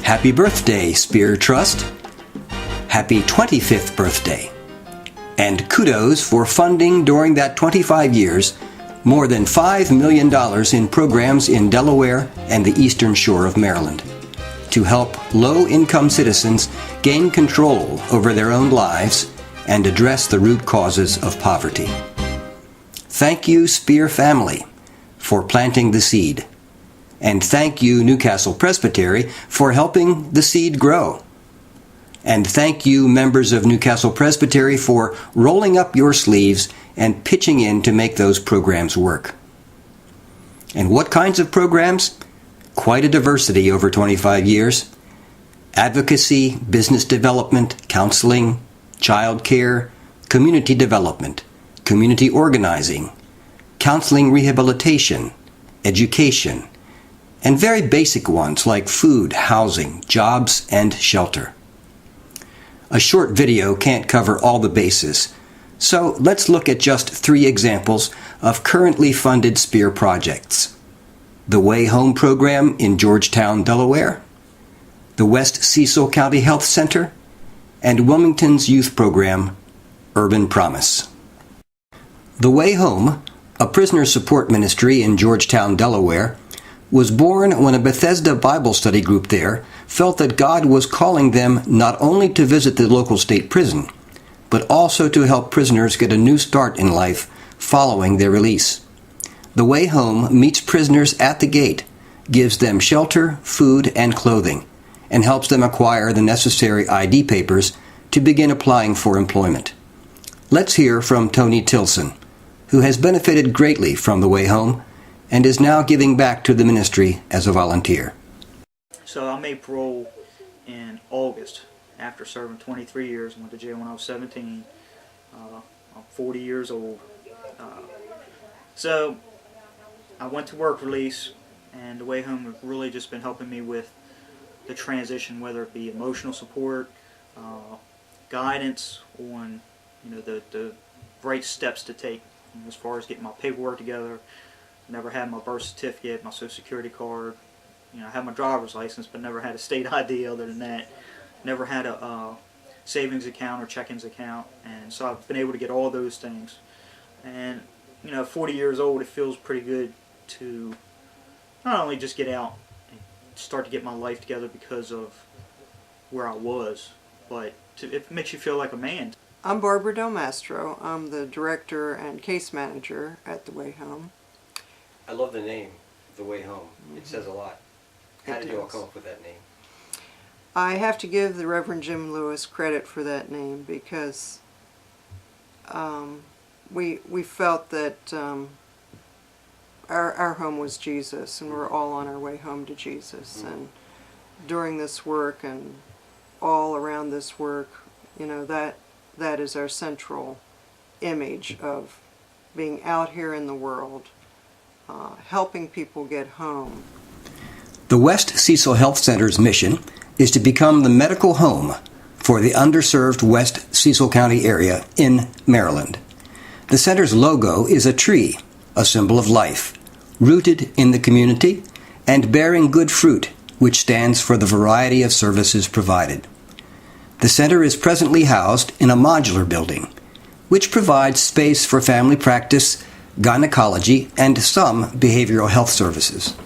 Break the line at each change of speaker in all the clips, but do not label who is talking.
Happy birthday, Speer Trust. Happy 25th birthday. And kudos for funding during that 25 years more than $5 million in programs in Delaware and the Eastern Shore of Maryland to help low-income citizens gain control over their own lives and address the root causes of poverty. Thank you, Speer family, for planting the seed. And thank you, Castle Presbytery, for helping the seed grow. And thank you, members of Castle Presbytery, for rolling up your sleeves and pitching in to make those programs work. And what kinds of programs? Quite a diversity over 25 years. Advocacy, business development, counseling, child care, community development, community organizing, counseling rehabilitation, education, and very basic ones like food, housing, jobs, and shelter. A short video can't cover all the bases, so let's look at just 3 examples of currently funded Speer projects. The Way Home program in Georgetown, Delaware, the West Cecil County Health Center, and Wilmington's youth program, URBANPROMISE. The Way Home, a prisoner support ministry in Georgetown, Delaware, was born when a Bethesda Bible study group there felt that God was calling them not only to visit the local state prison, but also to help prisoners get a new start in life following their release. The Way Home meets prisoners at the gate, gives them shelter, food, and clothing, and helps them acquire the necessary ID papers to begin applying for employment. Let's hear from Tony Tilson, who has benefited greatly from the Way Home and is now giving back to the ministry as a volunteer.
So I made parole in August after serving 23 years. I went to jail when I was 17. I'm 40 years old. So I went to work release, and the Way Home has really just been helping me with the transition, whether it be emotional support, guidance on the right steps to take as far as getting my paperwork together. Never had my birth certificate, my social security card. I had my driver's license, but never had a state ID other than that. Never had a savings account or check-ins account, and so I've been able to get all those things. And 40 years old, it feels pretty good to not only just get out and start to get my life together because of where I was, but it makes you feel like a man.
I'm Barbara Del Mastro. I'm the director and case manager at the Way Home.
I love the name, The Way Home. It says a lot. How did you all come up with that name?
I have to give the Reverend Jim Lewis credit for that name because we felt that our home was Jesus, and we're all on our way home to Jesus. And during this work and all around this work, that is our central image of being out here in the world, helping people get home.
The West Cecil Health Center's mission is to become the medical home for the underserved West Cecil County area in Maryland. The center's logo is a tree, a symbol of life, rooted in the community and bearing good fruit, which stands for the variety of services provided. The center is presently housed in a modular building, which provides space for family practice, gynecology, and some behavioral health services.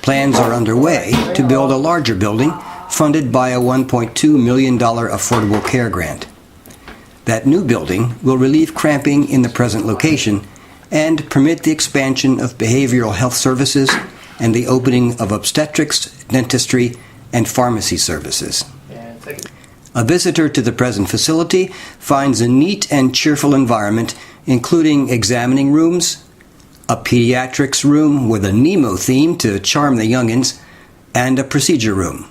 Plans are underway to build a larger building funded by a $1.2 million affordable care grant. That new building will relieve cramping in the present location and permit the expansion of behavioral health services and the opening of obstetrics, dentistry, and pharmacy services. A visitor to the present facility finds a neat and cheerful environment, including examining rooms, a pediatrics room with a Nemo theme to charm the youngins, and a procedure room.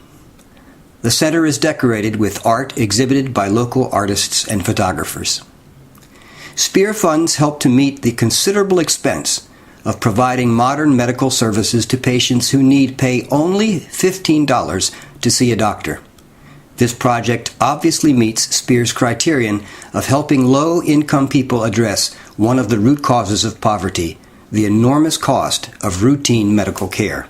The center is decorated with art exhibited by local artists and photographers. Speer funds help to meet the considerable expense of providing modern medical services to patients who need pay only $15 to see a doctor. This project obviously meets Speer's criterion of helping low-income people address one of the root causes of poverty, the enormous cost of routine medical care.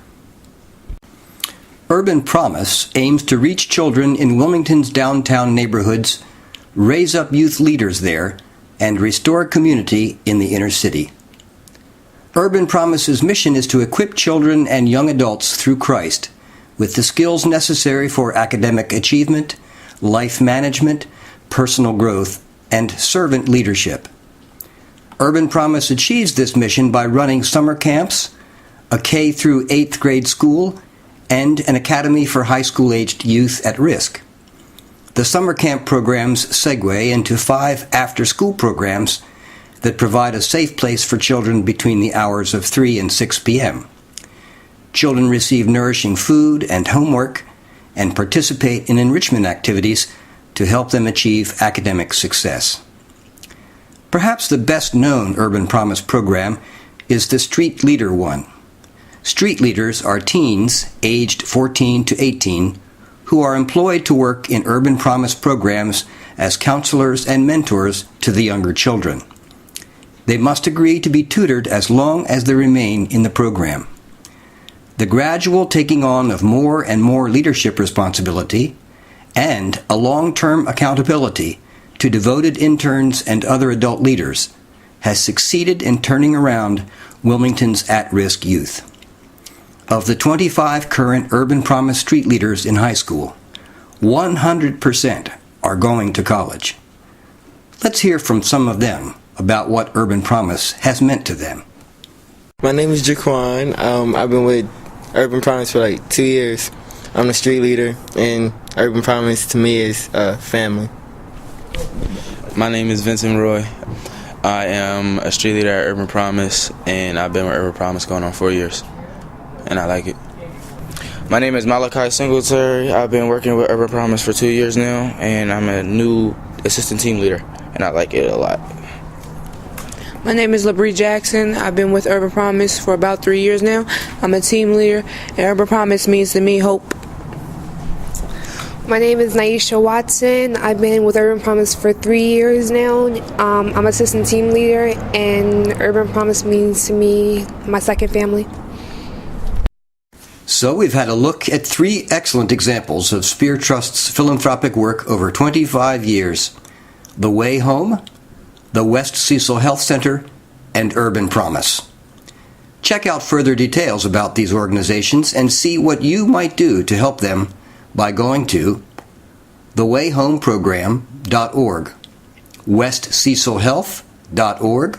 Urban Promise aims to reach children in Wilmington's downtown neighborhoods, raise up youth leaders there, and restore community in the inner city. Urban Promise's mission is to equip children and young adults through Christ with the skills necessary for academic achievement, life management, personal growth, and servant leadership. Urban Promise achieves this mission by running summer camps, a K through 8th grade school, and an academy for high school-aged youth at risk. The summer camp programs segue into 5 after-school programs that provide a safe place for children between the hours of 3 and 6 p.m. Children receive nourishing food and homework and participate in enrichment activities to help them achieve academic success. Perhaps the best-known Urban Promise program is the Street Leader one. Street leaders are teens aged 14 to 18 who are employed to work in Urban Promise programs as counselors and mentors to the younger children. They must agree to be tutored as long as they remain in the program. The gradual taking on of more and more leadership responsibility and a long-term accountability to devoted interns and other adult leaders has succeeded in turning around Wilmington's at-risk youth. Of the 25 current Urban Promise street leaders in high school, 100% are going to college. Let's hear from some of them about what Urban Promise has meant to them.
My name is Jaquan. I've been with Urban Promise for like 2 years. I'm the street leader, and Urban Promise to me is family.
My name is Vincent Roy. I am a street leader at Urban Promise, and I've been with Urban Promise going on 4 years, and I like it. My name is Malachi Singletary. I've been working with Urban Promise for 2 years now, and I'm a new assistant team leader, and I like it a lot.
My name is LaBrie Jackson. I've been with Urban Promise for about 3 years now. I'm a team leader, and Urban Promise means to me hope.
My name is Naisha Watson. I've been with Urban Promise for 3 years now. I'm assistant team leader, and Urban Promise means to me my second family.
So we've had a look at 3 excellent examples of Speer Trust's philanthropic work over 25 years: The Way Home, the West Cecil Health Center, and Urban Promise. Check out further details about these organizations and see what you might do to help them by going to thewayhomeprogram.org, westcecilhealth.org,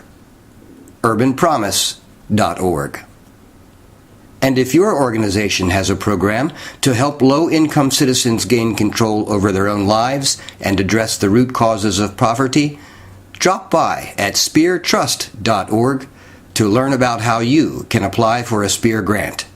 urbanpromise.org. And if your organization has a program to help low-income citizens gain control over their own lives and address the root causes of poverty, drop by at speartrust.org to learn about how you can apply for a Speer grant.